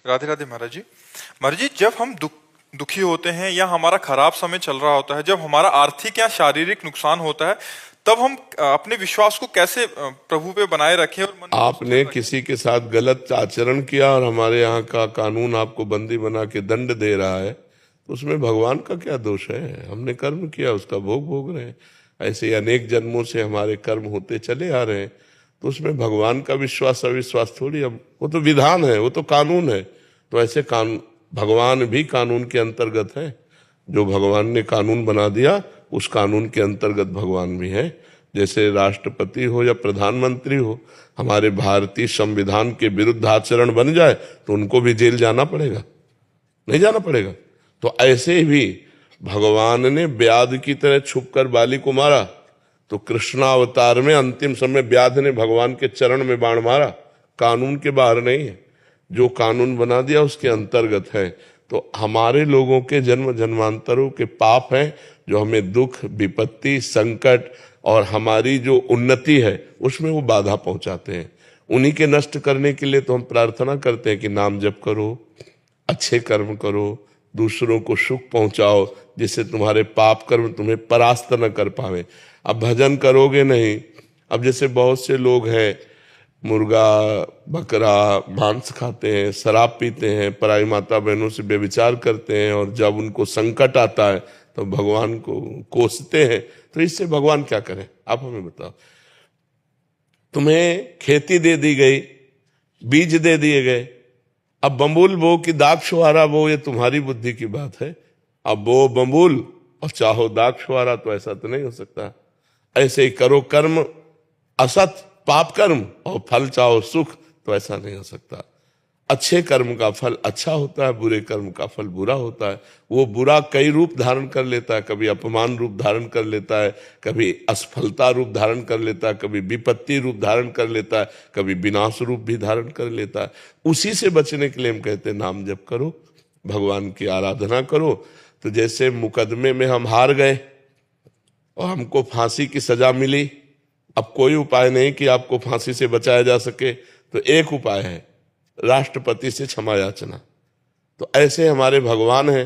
राधे राधे महाराज जी। महाराज जी, जब हम दुखी होते हैं या हमारा खराब समय चल रहा होता है, जब हमारा आर्थिक या शारीरिक नुकसान होता है, तब हम अपने विश्वास को कैसे प्रभु पे बनाए रखें और मन को आपने स्थिर रखें? किसी के साथ गलत आचरण किया और हमारे यहाँ का कानून आपको बंदी बना के दंड दे रहा है, तो उसमें भगवान का क्या दोष है? हमने कर्म किया, उसका भोग भोग रहे हैं। ऐसे ही अनेक जन्मों से हमारे कर्म होते चले आ रहे हैं, तो उसमें भगवान का विश्वास अविश्वास थोड़ी। अब वो तो विधान है, वो तो कानून है। तो ऐसे कानून, भगवान भी कानून के अंतर्गत है। जो भगवान ने कानून बना दिया, उस कानून के अंतर्गत भगवान भी है। जैसे राष्ट्रपति हो या प्रधानमंत्री हो, हमारे भारतीय संविधान के विरुद्ध आचरण बन जाए तो उनको भी जेल जाना पड़ेगा, नहीं जाना पड़ेगा? तो ऐसे भी भगवान ने व्याध की तरह छुपकर बाली को मारा, तो कृष्णावतार में अंतिम समय व्याध ने भगवान के चरण में बाण मारा। कानून के बाहर नहीं है, जो कानून बना दिया उसके अंतर्गत है। तो हमारे लोगों के जन्म जन्मांतरों के पाप हैं, जो हमें दुख, विपत्ति, संकट और हमारी जो उन्नति है उसमें वो बाधा पहुंचाते हैं। उन्हीं के नष्ट करने के लिए तो हम प्रार्थना करते हैं कि नाम जप करो, अच्छे कर्म करो, दूसरों को सुख पहुंचाओ, जिससे तुम्हारे पाप कर्म तुम्हें परास्त न कर पावे। अब भजन करोगे नहीं। अब जैसे बहुत से लोग हैं, मुर्गा बकरा मांस खाते हैं, शराब पीते हैं, पराई माता बहनों से व्यभिचार करते हैं, और जब उनको संकट आता है तो भगवान को कोसते हैं। तो इससे भगवान क्या करें? आप हमें बताओ। तुम्हें खेती दे दी गई, बीज दे दिए गए, अब बम्बुल बो कि दाग छुहारा बो, ये तुम्हारी बुद्धि की बात है। अब बो बम्बुल और चाहो दाग छुहारा, तो ऐसा तो नहीं हो सकता। ऐसे ही करो कर्म असत पाप कर्म और फल चाहो सुख, तो ऐसा नहीं हो सकता। अच्छे कर्म का फल अच्छा होता है, बुरे कर्म का फल बुरा होता है। वो बुरा कई रूप धारण कर लेता है, कभी अपमान रूप धारण कर लेता है, कभी असफलता रूप धारण कर लेता है, कभी विपत्ति रूप धारण कर लेता है, कभी विनाश रूप भी धारण कर लेता है। उसी से बचने के लिए हम कहते हैं नाम जप करो, भगवान की आराधना करो। तो जैसे मुकदमे में हम हार गए और हमको फांसी की सजा मिली, अब कोई उपाय नहीं कि आपको फांसी से बचाया जा सके, तो एक उपाय है, राष्ट्रपति से क्षमा याचना। तो ऐसे हमारे भगवान हैं,